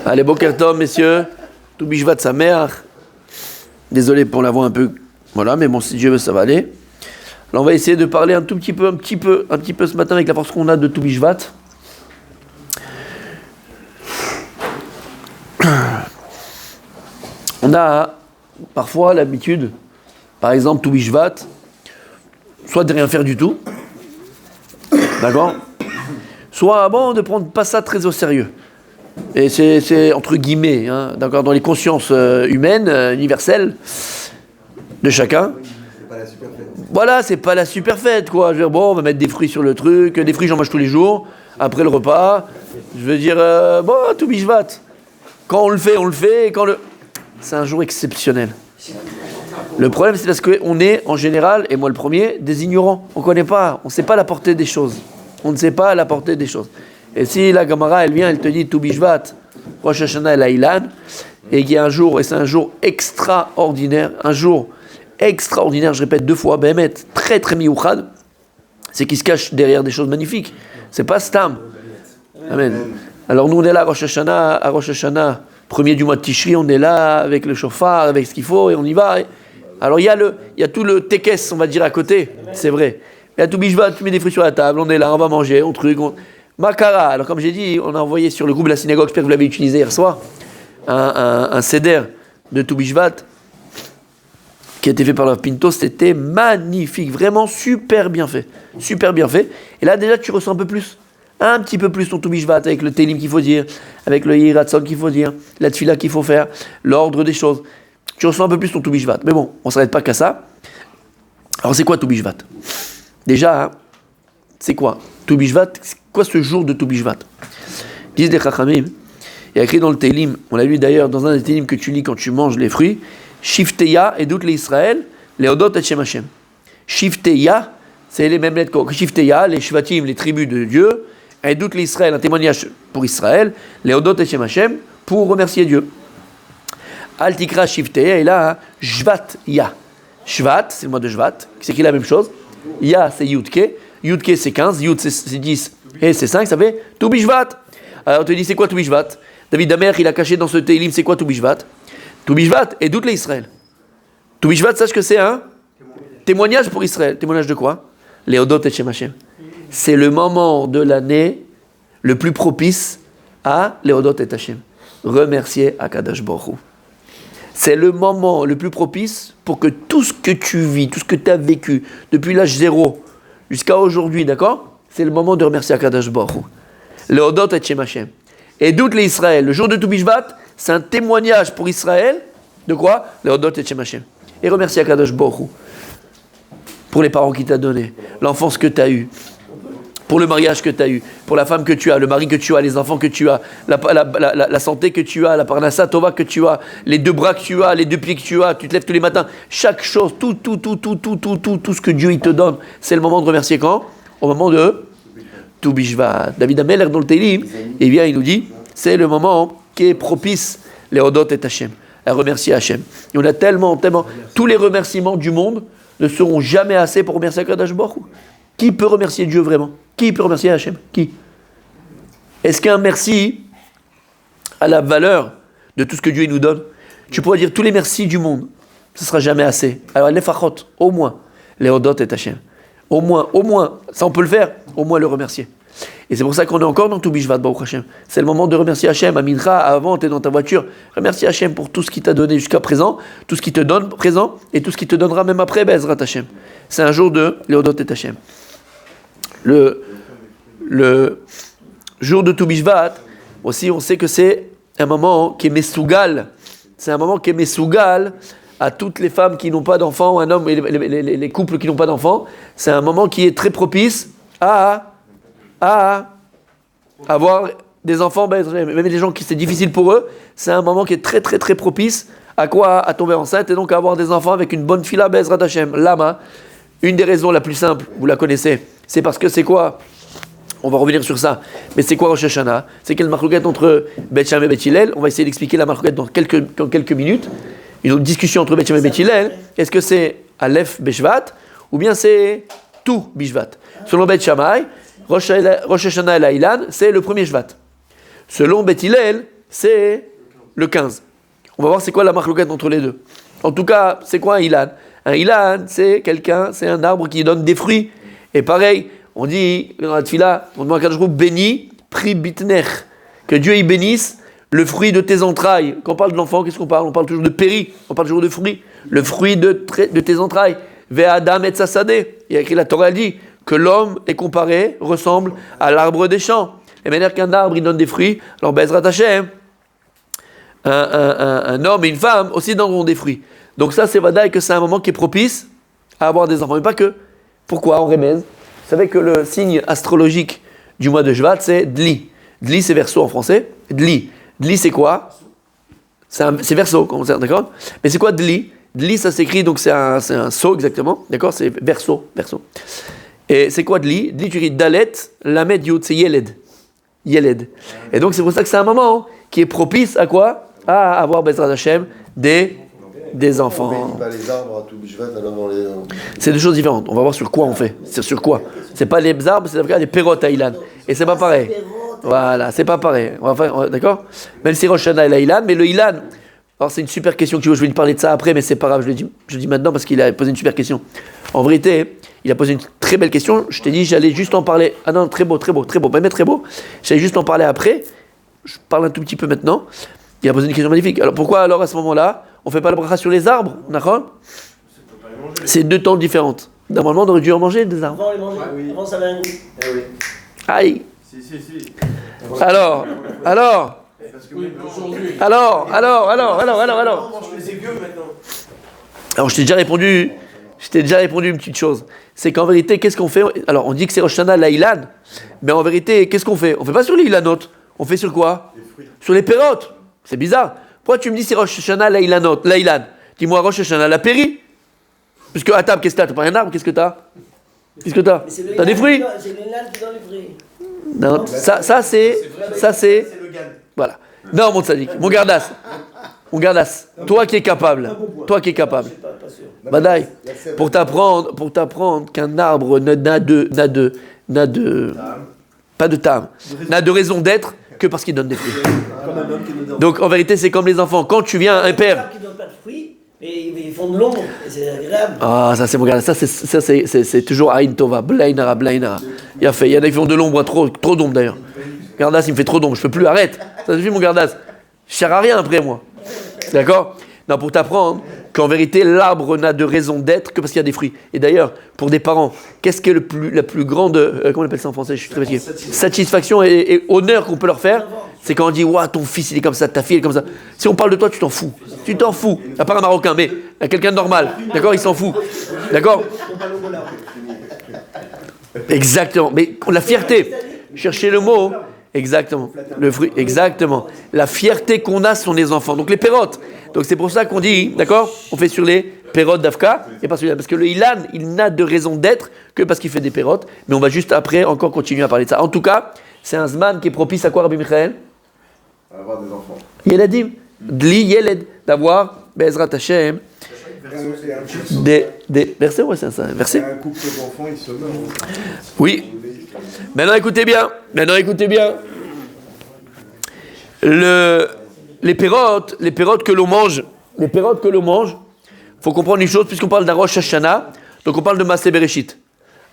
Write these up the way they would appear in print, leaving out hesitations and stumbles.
Allez, Boker Tov, messieurs. Tout Bishvat sa mère. Désolé pour la voix un peu. Voilà, mais bon, si Dieu veut, ça va aller. Alors, on va essayer de parler un petit peu ce matin avec la force qu'on a de tout Bishvat. On a parfois l'habitude, par exemple, tout Bishvat, soit de rien faire du tout, d'accord, soit bon, de prendre pas ça très au sérieux. Et c'est entre guillemets, hein, d'accord, dans les consciences humaines, universelles, de chacun. C'est pas la super fête. Voilà, c'est pas la super fête, quoi. Je veux dire, bon, on va mettre des fruits sur le truc, des fruits j'en mange tous les jours, après le repas. Je veux dire, bon, tout Bishvat. Quand on le fait, c'est un jour exceptionnel. Le problème, c'est parce qu'on est, en général, et moi le premier, des ignorants. On connaît pas, on ne sait pas la portée des choses. On ne sait pas la portée des choses. Et si la Gemara, elle vient, elle te dit, tout Bishvat, Rosh Hashanah et Ilan, et qu'il y a un jour, et c'est un jour extraordinaire, je répète 2 fois, Béhémet, très très miouchad, c'est qu'il se cache derrière des choses magnifiques. C'est pas Stam. Amen. Alors nous on est là à Rosh Hashanah, premier du mois de Tishri, on est là avec le chauffard, avec ce qu'il faut, et on y va. Alors il y a tout le tekes, on va dire, à côté, c'est vrai. Il y a tout Bishvat, tu mets des fruits sur la table, on est là, on va manger, Makara. Alors comme j'ai dit, on a envoyé sur le groupe de la synagogue, j'espère que vous l'avez utilisé hier soir, un seder de tout Bishvat, qui a été fait par Rav Pinto, c'était magnifique, vraiment super bien fait. Et là déjà tu ressens un petit peu plus ton tout Bishvat, avec le télim qu'il faut dire, avec le Yiratzon qu'il faut dire, la tfila qu'il faut faire, l'ordre des choses. Tu ressens un peu plus ton tout Bishvat. Mais bon, on ne s'arrête pas qu'à ça. Alors c'est quoi tout Bishvat? Déjà, hein, c'est quoi tout Bishvat? C'est quoi ce jour de tout Bishvat? Disent les Chachamim, il y a écrit dans le télim, on l'a lu d'ailleurs dans un des télim que tu lis quand tu manges les fruits, Shifteya et doute les Israël, les Odot et Shem Hashem. Shifteya, c'est les mêmes lettres que Shifteya, les Shvatim, les tribus de Dieu, et doute les Israël, un témoignage pour Israël, les Odot et Shem Hashem, pour remercier Dieu. Al Tikra Shifteya, et là, hein, Shvat Ya. Shvat, c'est le mois de Shvat, c'est qui la même chose. Ya, c'est Yudke. Yudke, c'est 15, Yud, c'est 10, et c'est 5, ça fait tout Bishvat. Alors on te dit, c'est quoi tout Bishvat? David Damer, il a caché dans ce télim, c'est quoi tout Bishvat? Tout Bishvat et doute les Israël. Tout Bishvat, sache que c'est un témoignage pour Israël. Témoignage de quoi? Les Odot et Shem Hashem. C'est le moment de l'année le plus propice à les Odot et Hashem. Remercier Akadosh Baruch Hu. C'est le moment le plus propice pour que tout ce que tu vis, tout ce que tu as vécu depuis l'âge 0 jusqu'à aujourd'hui, d'accord? C'est le moment de remercier Akadosh Baruch Hu. Les Odot et Shem Hashem. Et doute les Israël. Le jour de tout Bishvat, c'est un témoignage pour Israël de quoi? Les Odot et Shem Hashem. Et remercier Akadosh Baruch Hu pour les parents qu'il t'a donné, l'enfance que tu as eue, pour le mariage que tu as eu, pour la femme que tu as, le mari que tu as, les enfants que tu as, la santé que tu as, la parnassa tova que tu as, les 2 bras que tu as, les 2 pieds que tu as, tu te lèves tous les matins, chaque chose, tout ce que Dieu il te donne, c'est le moment de remercier quand? Au moment de tout Bishvat. David Ameler dans le Télim, eh bien il nous dit, c'est le moment qui est propice, les Odot et Hashem, à remercier Hashem. Et on a tellement, tous les remerciements du monde ne seront jamais assez pour remercier Akadosh Baruch Hu. Qui peut remercier Dieu vraiment? Qui peut remercier Hashem? Qui? Est-ce qu'un merci a la valeur de tout ce que Dieu nous donne? Tu pourrais dire tous les merci du monde, ce ne sera jamais assez. Alors les fachot, au moins, les Odot et Hashem. Au moins, ça on peut le faire, au moins le remercier. Et c'est pour ça qu'on est encore dans tout Bishvat, Baruch Hashem. C'est le moment de remercier Hashem. Amincha, avant, tu es dans ta voiture. Remercie Hashem pour tout ce qu'il t'a donné jusqu'à présent, tout ce qu'il te donne présent, et tout ce qu'il te donnera même après, Bezrat Hashem. C'est un jour de Léodot et Hashem. Le jour de tout Bishvat, aussi, on sait que c'est un moment qui est Mesougal. C'est un moment qui est Mesougal à toutes les femmes qui n'ont pas d'enfants, ou un homme, et les couples qui n'ont pas d'enfants. C'est un moment qui est très propice à avoir des enfants, même les gens qui c'est difficile pour eux, c'est un moment qui est très très très propice à quoi? À tomber enceinte et donc à avoir des enfants avec une bonne fila Bezrat Hashem. Lama, une des raisons la plus simple, vous la connaissez, c'est parce que c'est quoi? On va revenir sur ça, mais c'est quoi Rosh Hashanah? C'est quelle marloquette entre Beth Shammai et Beth Hillel? On va essayer d'expliquer la marloquette dans quelques minutes. Une autre discussion entre Beth Shammai et Beth Hillel. Est-ce que c'est Aleph Beshvat ou bien c'est tout Bishvat? Selon Beth Shammai, Rosh Hashanah et Ilan, c'est le premier Shvat. Selon Beth Hillel, c'est le 15. On va voir c'est quoi la marloquette entre les deux. En tout cas, c'est quoi un ilan? Un ilan, c'est un arbre qui donne des fruits. Et pareil, on dit dans la tfila, on demande à Kadosh Baruch Hu, béni, pri bitner, que Dieu y bénisse le fruit de tes entrailles. Quand on parle de l'enfant, qu'est-ce qu'on parle? On parle toujours de péri, on parle toujours de fruit. Le fruit de tes entrailles. Ve Adam et Sassadeh. Il y a écrit, la Torah dit que l'homme est comparé, ressemble à l'arbre des champs. Et manière qu'un arbre, il donne des fruits, alors Bezrat Hashem, un homme et une femme aussi donneront des fruits. Donc ça, c'est vadaï que c'est un moment qui est propice à avoir des enfants. Mais pas que. Pourquoi on remèze? Vous savez que le signe astrologique du mois de Shvat, c'est Dli. Dli, c'est Verseau en français. Dli. Dli, c'est quoi? C'est Verseau, d'accord? Mais c'est quoi Dli? Dli, ça s'écrit, donc c'est un Sceau exactement. D'accord? C'est Verseau. Et c'est quoi Dli? Dli, tu dis Dalet, Lamed, Yud, c'est Yeled. Yeled. Et donc c'est pour ça que c'est un moment qui est propice à quoi? À avoir Bezrat Hashem des enfants. On bénit pas les arbres à tout Bishvat, alors on les... C'est deux choses différentes. On va voir sur quoi on fait. C'est sur quoi. C'est pas les arbres, c'est les pérotes à Ilan. Et c'est pas pareil. Voilà, c'est pas pareil. D'accord? Même si Rosh Hashanah est Ilan, mais le Ilan. Alors c'est une super question que tu veux. Je vais lui parler de ça après, mais c'est pas grave. Je le dis maintenant parce qu'il a posé une super question. En vérité, il a posé une très belle question. Je t'ai dit, j'allais juste en parler. Ah non, très beau. Même très beau. J'allais juste en parler après. Je parle un tout petit peu maintenant. Il a posé une question magnifique. Alors pourquoi alors à ce moment-là, on fait pas la bracha sur les arbres? D'accord? C'est deux temps différents. Normalement, on aurait dû en manger des arbres. Avant, les manger. oui. Avant, ça avait un goût. Eh oui. Aïe. Si. Alors. Parce que même aujourd'hui. Alors. On mange les vieux maintenant. Alors, je t'ai déjà répondu une petite chose. C'est qu'en vérité, qu'est-ce qu'on fait? Alors, on dit que c'est Rosh Hashanah la Ilan, mais en vérité, qu'est-ce qu'on fait? On fait pas sur les Ilanot. On fait sur quoi? Sur les pérotes. C'est bizarre. Pourquoi tu me dis c'est Rosh Hashanah la Ilan? Dis-moi Rosh Hashanah la péri. Puisque à table, qu'est-ce que t'as? T'as pas un arbre? Qu'est-ce que t'as? T'as des fruits? C'est les lanes qui donnent les fruits. Non, ça c'est. C'est le gain. Voilà. Non, mon tzaddik, mon gardas. Toi qui es capable. Pas sûr. Badaï. Pour t'apprendre qu'un arbre n'a de pas de tam, n'a de raison d'être que parce qu'il donne des fruits. Comme un homme qui nous donne. Donc en vérité, c'est comme les enfants. Quand tu viens un père. Qui donnent pas de fruits, mais ils font de l'ombre. Et c'est agréable. Ah, ça c'est mon gardas. Ça c'est toujours Aïn Tova. Blainara. Il a fait. Il y en a qui font de l'ombre, trop d'ombre d'ailleurs. Gardas, il me fait trop d'ombre. Je peux plus. Arrête. Ça suffit mon gardas. Je sers à rien après moi. D'accord? Non, pour t'apprendre qu'en vérité, l'arbre n'a de raison d'être que parce qu'il y a des fruits. Et d'ailleurs, pour des parents, qu'est-ce qui est la plus grande, comment on appelle ça en français? Je suis très fatigué. Satisfaction et honneur qu'on peut leur faire, c'est quand on dit, waouh, ton fils il est comme ça, ta fille elle est comme ça. Si on parle de toi, tu t'en fous. Tu t'en fous. À part un Marocain, mais à quelqu'un de normal. D'accord? Il s'en fout. D'accord? Exactement. Mais la fierté. Cherchez le mot. Exactement. Le fruit, exactement. La fierté qu'on a sont les enfants. Donc les pérotes. Donc c'est pour ça qu'on dit, d'accord? On fait sur les pérotes d'Afka et pas celui-là. Parce que le Ilan, il n'a de raison d'être que parce qu'il fait des pérotes. Mais on va juste après encore continuer à parler de ça. En tout cas, c'est un zman qui est propice à quoi, Rabbi Michael? À avoir des enfants. Yeladim. Dli Yeled. D'avoir, Bezrat Hashem, des versets, ouais, c'est ça. Verset? Un couple d'enfants, ils se meurent. Oui. Maintenant écoutez bien. Les pérotes que l'on mange, faut comprendre une chose, puisqu'on parle d'un Rosh Hashanah, donc on parle de Maaseh Bereshit.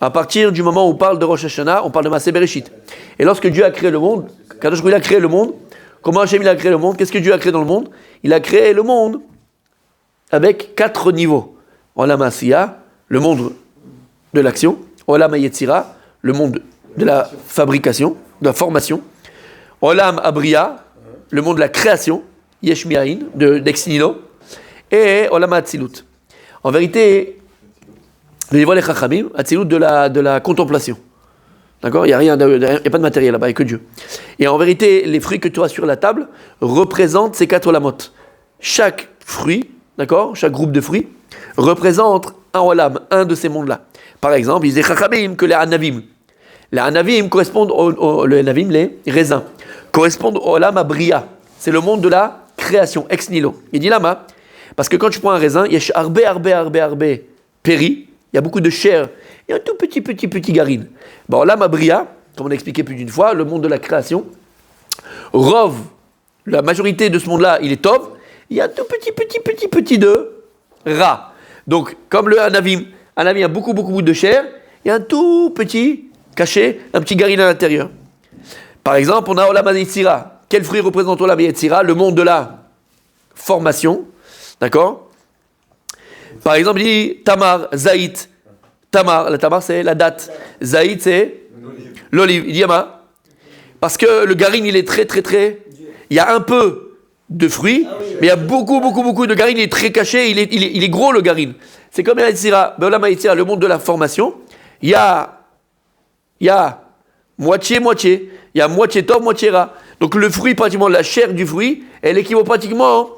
À partir du moment où on parle de Rosh Hashanah, on parle de Maaseh Bereshit. Et lorsque Dieu a créé le monde, Kadosh Baruch Hu, il a créé le monde, comment Hachem il a créé le monde? Qu'est-ce que Dieu a créé dans le monde? Il a créé le monde avec 4 niveaux. Olam Asiya, le monde de l'action. Olam Yetzira, le monde de la fabrication, de la formation. Olam Abriya, le monde de la création. Yesh Mi'ain, d'ex nihilo. Et Olam Atzilut. En vérité, le niveau les Chachamim, Atzilut de la contemplation. D'accord? Il n'y a pas de matériel là-bas, il n'y a que Dieu. Et en vérité, les fruits que tu as sur la table représentent ces 4 olamot. Chaque fruit, d'accord? Chaque groupe de fruits représente un olam, un de ces mondes-là. Par exemple, ils disent Chachamim que les Anavim. Les Anavim correspondent les raisins, correspondent au olam Abriya. C'est le monde de la création, ex nihilo. Il dit lama, parce que quand tu prends un raisin, il y a arbe péri, il y a beaucoup de chair, et un tout petit garine. Bon, olam Abriya, comme on a expliqué plus d'une fois, le monde de la création, rov la majorité de ce monde-là, il est tov, il y a un tout petit de ra. Donc, comme le anavim a beaucoup de chair, il y a un tout petit caché, un petit garine à l'intérieur. Par exemple, on a Olam HaYetzira. Quel fruit représente Olam HaYetzira? Le monde de la formation. D'accord? Par exemple, il dit Tamar, Zaït. Tamar, la Tamar c'est la date. Zaït c'est l'olive. Il dit Yama. Parce que le garine, il est très. Il y a un peu de fruits, mais il y a beaucoup de garine. Il est très caché, il est gros le garine. C'est comme Yetzira, Olam HaYetzira, le monde de la formation. Il y a moitié. Il y a moitié tov, moitié ra. Donc le fruit, pratiquement la chair du fruit, elle équivaut pratiquement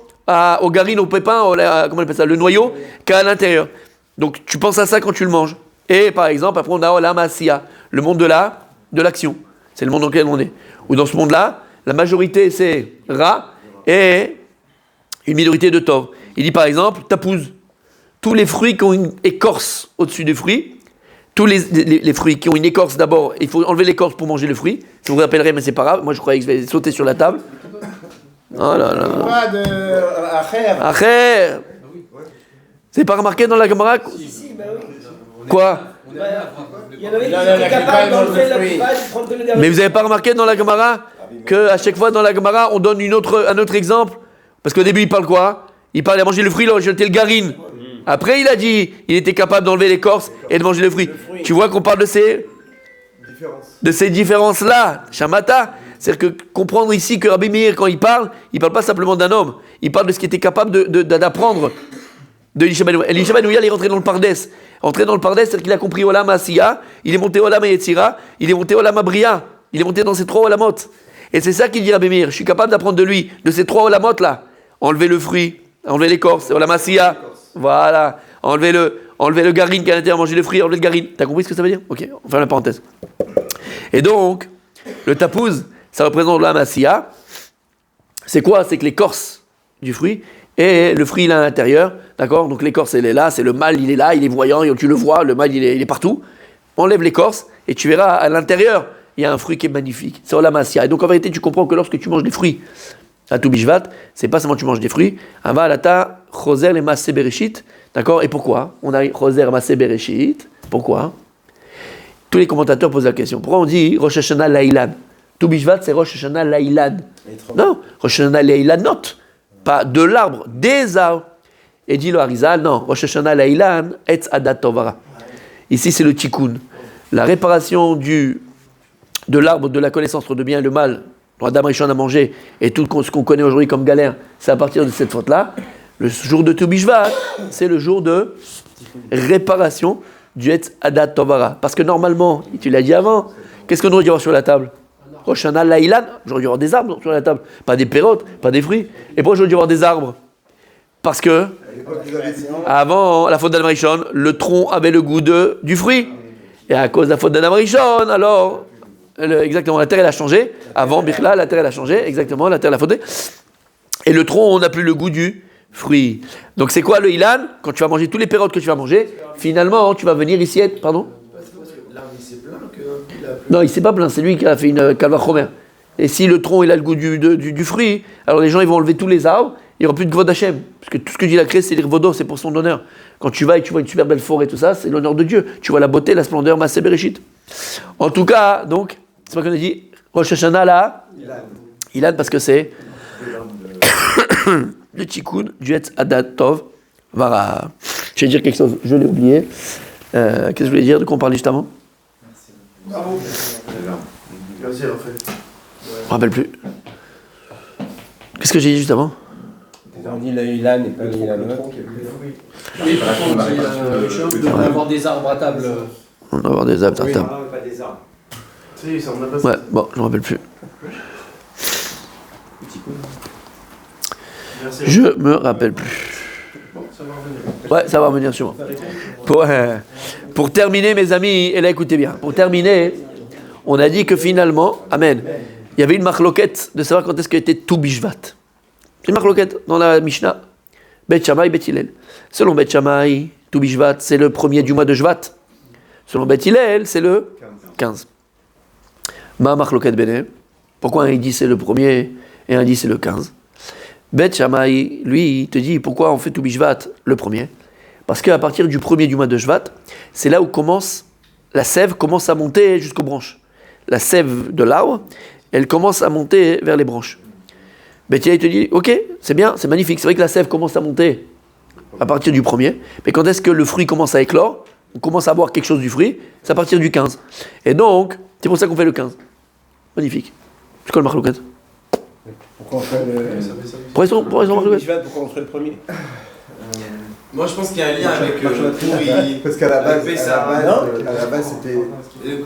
au garine, au pépin, comment on appelle ça, le noyau, qu'à l'intérieur. Donc tu penses à ça quand tu le manges. Et par exemple, après on a Olam HaAsiya, le monde de l'action. C'est le monde dans lequel on est. Ou dans ce monde-là, la majorité c'est ra et une minorité de tov. Il dit par exemple, tapouze. Tous les fruits qui ont une écorce au-dessus du fruit, tous les fruits qui ont une écorce d'abord, il faut enlever l'écorce pour manger le fruit. Je vous rappellerai, mais c'est pas grave. Moi je croyais que je vais sauter sur la table. Oh là là. Quoi de Acher. C'est pas remarqué dans la Gemara? Si, bah oui. Quoi? Il y en avait qui étaient capables d'enlever la coupage, de prendre que le dernier. Mais vous avez pas remarqué dans la Gemara qu'à chaque fois dans la Gemara on donne un autre exemple? Parce qu'au début il parle quoi? Il parle à manger le fruit, il a jeté le garine. Après il a dit il était capable d'enlever l'écorce et de manger le fruit. Tu vois qu'on parle de ces différences-là, Shamata. C'est-à-dire que comprendre ici que Rabbi Meir, quand il parle pas simplement d'un homme, il parle de ce qu'il était capable d'apprendre de Elisha Ben Ouya. Elisha Ben Ouya, il est rentré dans le Pardes. Entré dans le Pardes, c'est-à-dire qu'il a compris Olam HaAsiya, il est monté Olam HaYetzira, il est monté Olam HaBriya, il est monté dans ces trois Olamot. Et c'est ça qu'il dit Rabbi Meir, je suis capable d'apprendre de lui, de ces trois Olamot-là. Enlever le fruit, enlever l'écorce, Olam HaAsiya, voilà, enlever le garine qui a à l'intérieur, manger le fruit, enlever le garine. T'as compris ce que ça veut dire? Ok, on ferme la parenthèse. Et donc, le tapouz, ça représente Olam HaAsiya. C'est quoi? C'est que l'écorce du fruit et le fruit il est à l'intérieur, d'accord? Donc l'écorce elle est là, c'est le mâle, il est là, il est voyant, tu le vois, le mâle il est partout. Enlève l'écorce et tu verras à l'intérieur, il y a un fruit qui est magnifique. C'est Olam HaAsiya. Et donc en vérité, tu comprends que lorsque tu manges des fruits à tout bishvat, c'est pas seulement tu manges des fruits, ava lata choser les massé bereshit, d'accord? Et pourquoi? On a choser massé bereshit. Pourquoi? Tous les commentateurs posent la question. Pourquoi on dit Rosh Hashanah Laïlan? Tout bishvat c'est Rosh Hashanah Laïlan. Non, Rosh Hashanah Laïlanot. Pas de l'arbre, des arbres. Et dit le Harizal, non, Rosh Hashanah Laïlan, Etz Adat Tovara. Ici, c'est le tikkun. La réparation de l'arbre de la connaissance entre le bien et le mal, dont Adam Rishon a mangé, et tout ce qu'on connaît aujourd'hui comme galère, c'est à partir de cette faute-là. Le jour de Tu Bishvat, c'est le jour de réparation du Etz Adat Tovara. Parce que normalement, tu l'as dit avant, qu'est-ce qu'on doit dire sur la table? Rosh Hashanah Laïlan, j'aurais dû avoir des arbres sur la table, pas des pérotes, pas des fruits. Et pourquoi j'aurais dû avoir des arbres? Parce que, avant la faute d'Adam Rishon, le tronc avait le goût du fruit. Et à cause de la faute d'Adam Rishon, alors, exactement, la terre elle a changé. Avant Bichla, la terre elle a changé, exactement, la terre elle a fauté. Et le tronc, on n'a plus le goût du fruit. Donc c'est quoi le Ilan? Quand tu vas manger tous les pérotes que tu vas manger, finalement, tu vas venir ici être, pardon? Non, il s'est pas plaint, c'est lui qui a fait une calva chomer. Et si le tronc il a le goût du fruit, alors les gens ils vont enlever tous les arbres, il n'y aura plus de Kvod Hashem. Parce que tout ce que Dieu a créé, c'est les Kvodo, c'est pour son honneur. Quand tu vas et tu vois une super belle forêt, tout ça, c'est l'honneur de Dieu. Tu vois la beauté, la splendeur, Maaseh Bereshit. En tout cas, donc, c'est pas qu'on a dit Rosh Hashanah là, Ilan, parce que c'est le tikkun du Etz Adat Tov Vara. Je vais dire quelque chose, je l'ai oublié. Qu'est-ce que je voulais dire? De quoi on parlait juste avant? Je me rappelle plus. Qu'est-ce que j'ai dit juste avant? On dit le Ilan et pas le Ilanot. Oui, par contre, on devrait avoir des arbres à table. On va avoir des arbres à table. pas des arbres. Si, ça on a pas. Ouais, bon, je me rappelle plus. Je me rappelle plus. Bon, ça va revenir. Ouais, ça va revenir sûrement. Pour terminer, mes amis, et là écoutez bien, pour terminer, on a dit que finalement, Amen, il y avait une marloquette de savoir quand est-ce qu'elle était tout bishvat. C'est une marloquette dans la Mishnah. Bet Shammai, Bet Hillel. Selon Bet Shammai, tout bishvat, c'est le premier du mois de Shvat. Selon Bet Hillel, c'est le 15. Ma marloquette bene. Pourquoi il dit c'est le premier et un dit c'est le 15. Bet Shammai, lui, il te dit pourquoi on fait tout Bishvat le premier. Parce qu'à partir du premier du mois de Shvat, c'est là où la sève commence à monter jusqu'aux branches. La sève de l'arbre, elle commence à monter vers les branches. Bet Shammai te dit, ok, c'est bien, c'est magnifique. C'est vrai que la sève commence à monter à partir du premier. Mais quand est-ce que le fruit commence à éclore, on commence à boire quelque chose du fruit, c'est à partir du 15. Et donc, c'est pour ça qu'on fait le 15. Magnifique. C'est quoi le marlouquet? Pourquoi on fait le. Pourquoi ils sont Pourquoi marlouquet? on ferait le premier? Moi je pense qu'il y a un lien avec Parce qu'à la base, Pessah. c'était.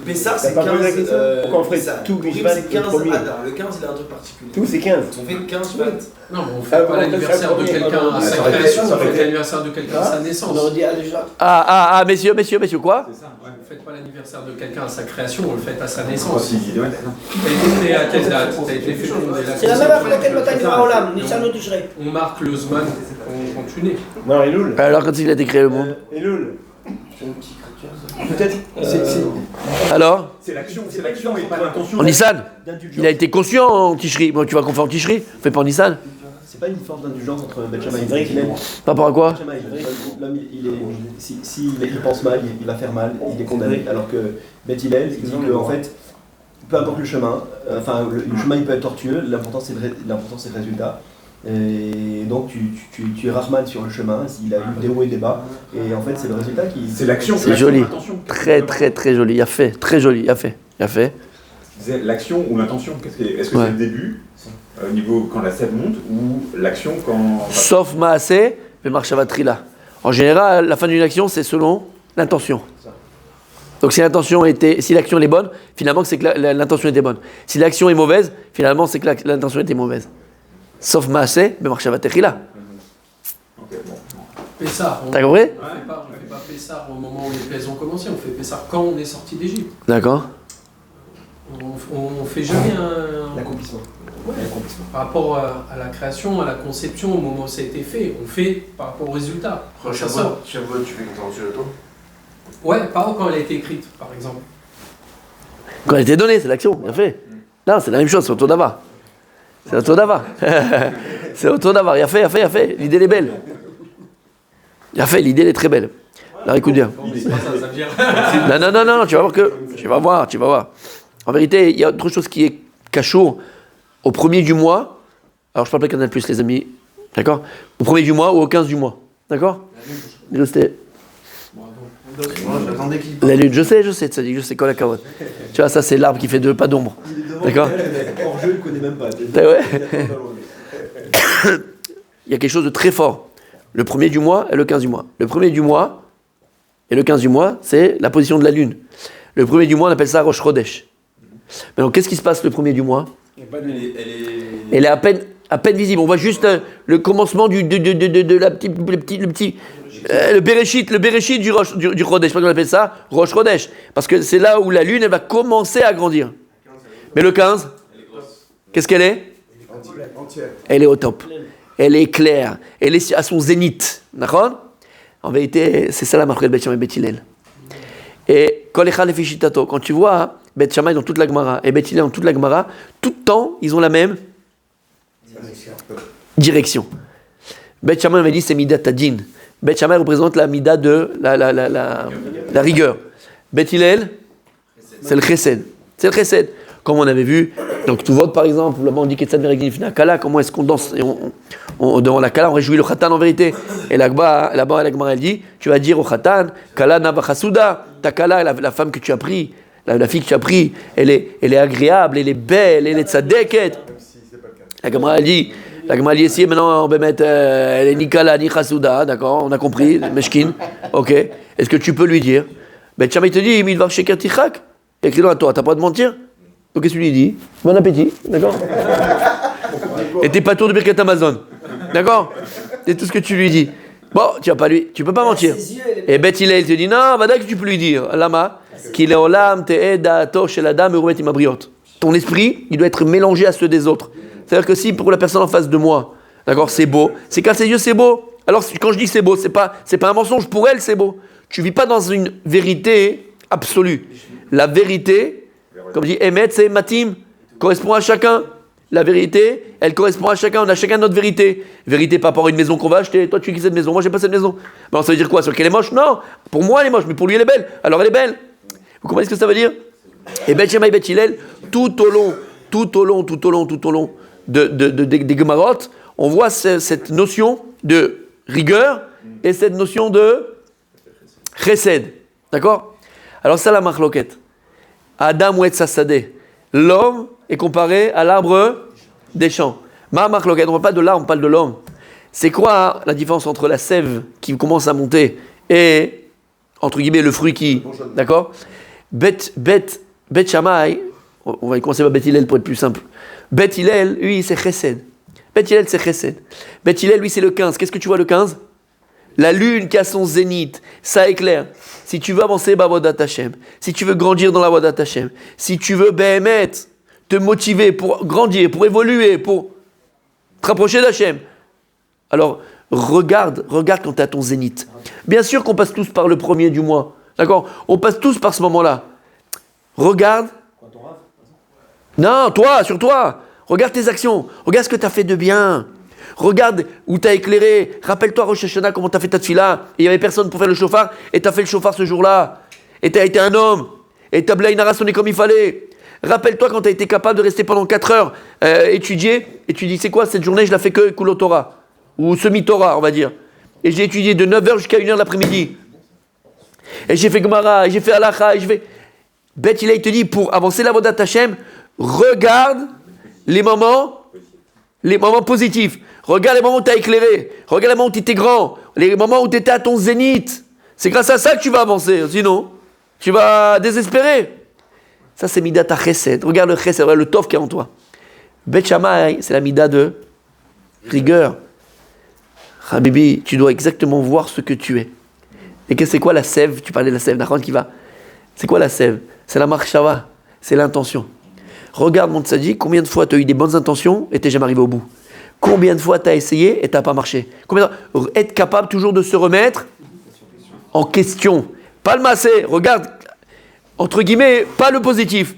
Pessah c'est T'as pas posé la 15. question Pourquoi on ferait Pessah. tout Purim, Bishvat c'est le 15 premier? Adar. Le 15 il a un truc particulier. Tout c'est 15. On fait 15 Shvat. Non, mais on fait pas l'anniversaire de quelqu'un à sa création, on fait l'anniversaire de quelqu'un à sa naissance. On aurait dit déjà. Messieurs, quoi? Vous ne faites pas l'anniversaire de quelqu'un à sa création, on le fait à sa naissance. T'as été créé à quelle date? T'as été fécondé. C'est la même après laquelle bataille du Maolam, Nissan ou Tishrei. On marque le Zman quand tu nais. Non, Elul. Alors quand il a été créé le monde. Elul. Peut-être. Alors C'est l'action et pas l'intention. en Nissan. Il a été conscient en Tishri. Bon, tu vas qu'on fait en Tishri, on fait pas en Nissan. C'est pas une forme d'indulgence entre Bet Shammai et Bet Hillel. Par rapport à quoi? L'homme, il pense mal, il va faire mal, il est condamné. Alors que Bet Hillel, il dit que en fait, peu importe le chemin, le chemin il peut être tortueux, l'important c'est le résultat. Et donc tu es Rahman sur le chemin, il a eu des hauts et des bas, et en fait c'est le résultat qui. C'est l'action. C'est joli. Très très très joli. Il a fait. Très joli. Il a fait. C'est l'action ou l'intention. Est-ce que c'est le début, au niveau quand la sève monte, ou l'action quand. Sauf Maaseh, mais Marshavatrila. En général, la fin d'une action, c'est selon l'intention. Donc si l'action est bonne, finalement c'est que l'intention était bonne. Si l'action est mauvaise, finalement c'est que l'intention était mauvaise. Sauf Maaseh, mais Marshavatrila. Pessah. T'as compris? On ne fait pas Pessah au moment où les plaies ont commencé, on fait Pessah quand on est sorti d'Égypte. D'accord. On fait jamais L'accomplissement. par rapport à la création, à la conception, au moment où ça a été fait. On fait par rapport au résultat. Ça sort. Shavuot, tu fais quand t'es en Shiloh? Ouais, pas quand elle a été écrite, par exemple. Quand elle était donnée, c'est l'action, bien fait. Non, c'est la même chose, c'est Otodava. C'est Otodava. C'est Otodava, il a fait. L'idée elle est belle. L'idée elle est très belle. Alors écoute bien. Non, tu vas voir. Tu vas voir. En vérité, il y a autre chose qui est cachot au premier du mois. Alors je parle pas Canal+, les amis. D'accord? Au premier du mois ou au 15 du mois. D'accord? La lune, je sais, ça dit, je sais quoi la carotte. Tu vois, ça c'est l'arbre qui fait pas d'ombre. D'accord? Hors jeu, il connaît même pas. Ouais. Il y a quelque chose de très fort. Le premier du mois et le 15 du mois. Le premier du mois et le 15 du mois, c'est la position de la lune. Le premier du mois, on appelle ça Rosh Chodesh. Maintenant, qu'est-ce qui se passe le premier du mois? Elle est à peine visible. On voit juste le commencement le Bereshit du Chodesh. On appelle ça Rosh Chodesh. Parce que c'est là où la lune, elle va commencer à grandir. Mais le 15, qu'est-ce qu'elle est? Entière. Elle est au top. Elle est claire. Elle est à son zénith. D'accord? En vérité, c'est ça la marque de Bet Shammai et Bet Hillel. Et quand tu vois Bet Shammai dans toute la Gemara et Bet Hillel dans toute la Gemara, tout le temps, ils ont la même direction. Bet Shammai avait dit c'est Midat Adin. Bet Shammai représente la Mida de la rigueur. Bet Hillel, c'est le Chesed. C'est le Chesed. Comme on avait vu, donc tu votes par exemple, là-bas on dit Ketzad Meregin Fina Kala, comment est-ce qu'on danse et devant la Kala, on réjouit le Khatan en vérité. Et là-bas, la Gemara elle dit, tu vas dire au Khatan, Kala Navachasuda, ta Kala, la femme que tu as pris, la fille que tu as pris, elle est agréable, elle est belle, elle est tzadeket. La Gemara elle dit, ici maintenant on va mettre, elle est ni Kala ni Chasuda, d'accord, on a compris, Meshkin, ok. Est-ce que tu peux lui dire, Bet Shammai te dit, Milvav Sheker Tichak, écris dans la Torah, t'as pas de mentir? Donc qu'est-ce que tu lui dis? Bon appétit, d'accord? Et t'es pas tour de Birkat Amazon, d'accord? C'est tout ce que tu lui dis. Bon, tu peux pas mentir. Et Bet Hillel te dit non, que tu peux lui dire. Lama, qu'il est olam te'edato shel adam merumet imabriot. Ton esprit, il doit être mélangé à ceux des autres. C'est-à-dire que si pour la personne en face de moi, d'accord, c'est beau, c'est qu'à ses yeux c'est beau. Alors quand je dis c'est beau, c'est pas un mensonge. Pour elle c'est beau. Tu vis pas dans une vérité absolue. La vérité, comme dit Emet, c'est Matim, correspond à chacun. La vérité, elle correspond à chacun, on a chacun notre vérité. Vérité par rapport à une maison qu'on va acheter. Toi, tu veux cette maison, moi, j'ai pas cette maison. Ben, ça veut dire quoi? Sur qu'elle est moche? Non, pour moi, elle est moche, mais pour lui, elle est belle. Alors, elle est belle. Vous comprenez ce que ça veut dire? Et Bet Shammai, Bet Hillel, tout au long des Gemarot, on voit cette notion de rigueur et cette notion de chesed. D'accord? Alors, ça, la machloket. Adam ou Etzasadeh. L'homme est comparé à l'arbre des champs. Ma machloket, on ne parle pas de l'arbre, on parle de l'homme. C'est quoi la différence entre la sève qui commence à monter et, entre guillemets, le fruit qui... D'accord? Bet Shammai, on va commencer par Bet Hillel pour être plus simple. Bet Hillel, lui, c'est chesed. Bet Hillel, c'est chesed. Bet Hillel, lui, c'est le 15. Qu'est-ce que tu vois le 15? La lune qui a son zénith, ça éclaire. Si tu veux avancer, Bavodat Hashem. Si tu veux grandir dans la Vodat Hashem. Si tu veux, Behemet, te motiver pour grandir, pour évoluer, pour te rapprocher d'Hachem. Alors, regarde quand tu es à ton zénith. Bien sûr qu'on passe tous par le premier du mois. D'accord? On passe tous par ce moment-là. Regarde. Non, toi, sur toi. Regarde tes actions. Regarde ce que tu as fait de bien. Regarde où tu as éclairé. Rappelle-toi, Rosh Hashanah, comment tu as fait ta tefila. Il n'y avait personne pour faire le chauffard. Et tu as fait le chauffard ce jour-là. Et tu as été un homme. Et tu as Blainara sonné comme il fallait. Rappelle-toi quand tu as été capable de rester pendant 4 heures étudier. Et tu dis, c'est quoi, cette journée, je la fais que Kulo Torah. Ou semi-Torah, on va dire. Et j'ai étudié de 9h jusqu'à 1h l'après-midi. Et j'ai fait Gemara, et j'ai fait Halacha, et je vais... Bet Hillel te dit, pour avancer la Vodat Hashem, regarde les moments positifs. Regarde les moments où tu as éclairé. Regarde les moments où tu étais grand. Les moments où tu étais à ton zénith. C'est grâce à ça que tu vas avancer. Sinon, tu vas désespérer. Ça, c'est Midat HaChesed. Regarde le Chesed, regarde le Tov qui est en toi. Bet Shammai, c'est la Midat de rigueur. Habibi, tu dois exactement voir ce que tu es. Et que c'est quoi la sève? Tu parlais de la sève, Nachon qui va. C'est quoi la sève? C'est la marchava, c'est l'intention. Regarde mon tzaddik, combien de fois tu as eu des bonnes intentions et tu n'es jamais arrivé au bout? Combien de fois tu as essayé et tu n'as pas marché? Être capable toujours de se remettre en question. Pas le massé, regarde, entre guillemets, pas le positif.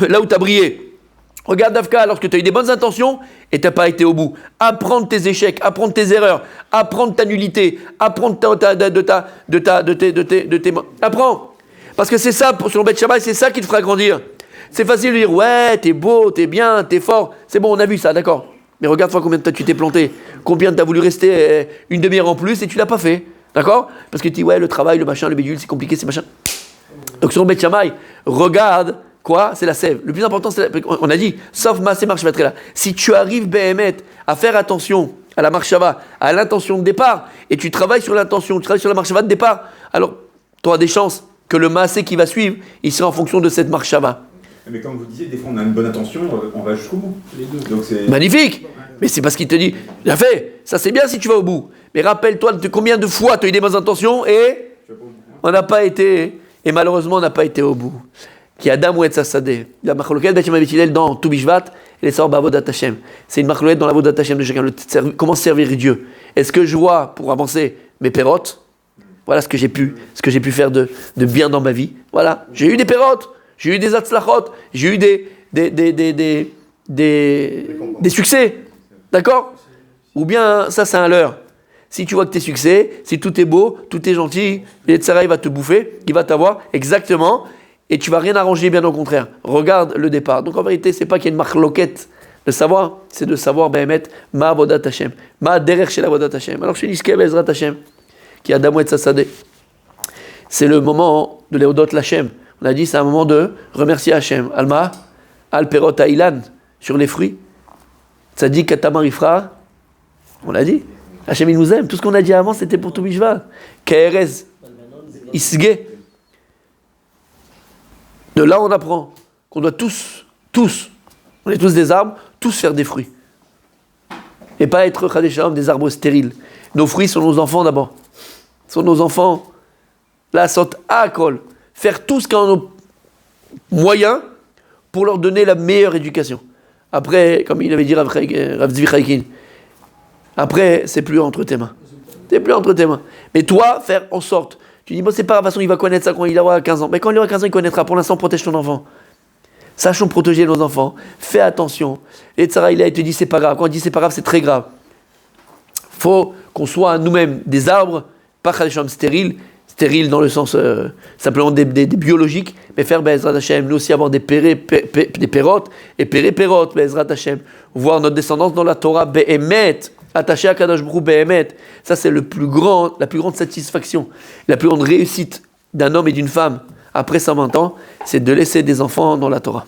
Là où tu as brillé. Regarde Dafka, lorsque tu as eu des bonnes intentions et tu n'as pas été au bout. Apprendre tes échecs, apprendre tes erreurs, apprendre ta nullité, apprendre de tes... Apprends. Parce que c'est ça, selon Bet Shammai, c'est ça qui te fera grandir. C'est facile de dire, ouais, t'es beau, t'es bien, t'es fort. C'est bon, on a vu ça, d'accord. Mais regarde-toi combien de temps tu t'es planté. Combien tu as voulu rester une demi-heure en plus et tu l'as pas fait. D'accord? Parce que tu dis, ouais, le travail, le machin, le bidule, c'est compliqué, c'est machin. Donc selon Bet Shammai, regarde... Quoi? C'est la sève. Le plus important, on a dit, sauf massé marche là. Si tu arrives, Behemet, à faire attention à la marchava, à l'intention de départ, et tu travailles sur l'intention, tu travailles sur la marchava de départ, alors tu auras des chances que le massé qui va suivre, il sera en fonction de cette marchava. Mais comme vous disiez, des fois on a une bonne intention, on va jusqu'au bout. Les deux. Donc c'est... Magnifique! Mais c'est parce qu'il te dit, bien fait, ça c'est bien si tu vas au bout. Mais rappelle-toi de combien de fois tu as eu des bonnes intentions et on n'a pas été, et malheureusement on n'a pas été au bout. Qui Adam ou Etzasadeh. La machloket Bet Shammai Bet Hillel dans Tu Bishvat, et les sorts Bavodat Hashem. C'est une machloket dans la Vodat Hashem de chacun. Comment servir Dieu? Est-ce que je vois, pour avancer, mes pérotes? Voilà ce que j'ai pu faire de bien dans ma vie. Voilà. J'ai eu des pérotes, j'ai eu des atzlachot, j'ai eu des succès. D'accord? Ou bien, ça c'est un leurre. Si tu vois que tes succès, si tout est beau, tout est gentil, le Yetzirah il va te bouffer, il va t'avoir exactement. Et tu vas rien arranger, bien au contraire. Regarde le départ. Donc en vérité, c'est pas qu'il y a une marloquette de savoir, c'est de savoir, Behemet, ma avodat Hashem, ma derech shel avodat Hashem. Alors je suis Niske Bezrat Hashem, qui a Damou et Tzasadeh. C'est le moment de Léodot Lachem. On a dit, c'est un moment de remercier Hashem. Alma, Al Perot Ailan, sur les fruits. Tzadik Katamar Ifra, on l'a dit. Hashem, il nous aime. Tout ce qu'on a dit avant, c'était pour tout Bishvat. Kaerez, Isge. De là, on apprend qu'on doit tous, on est tous des arbres, tous faire des fruits. Et pas être Chadesham, des arbres stériles. Nos fruits sont nos enfants d'abord. Sont nos enfants. La sot akol. Faire tout ce qu'on a nos moyens pour leur donner la meilleure éducation. Après, comme il avait dit Rav Zvi Chaikin, après, c'est plus entre tes mains. C'est plus entre tes mains. Mais toi, faire en sorte. Tu dis, bon, c'est pas de toute façon, il va connaître ça quand il aura 15 ans. Mais quand il aura 15 ans, il connaîtra. Pour l'instant, protège ton enfant. Sachons protéger nos enfants. Fais attention. Et Tzara, il te dit c'est pas grave. Quand on dit c'est pas grave, c'est très grave. Faut qu'on soit nous-mêmes des arbres, pas Khadesham stériles dans le sens simplement des biologiques, mais faire Be'ezrat Hashem, nous aussi avoir des pérotes et pérotes, Be'ezrat Hashem. Voir notre descendance dans la Torah, Be'emet, attaché à Kadosh Baruch Hu, Be'emet. Ça, c'est la plus grande satisfaction, la plus grande réussite d'un homme et d'une femme après 120 ans, c'est de laisser des enfants dans la Torah.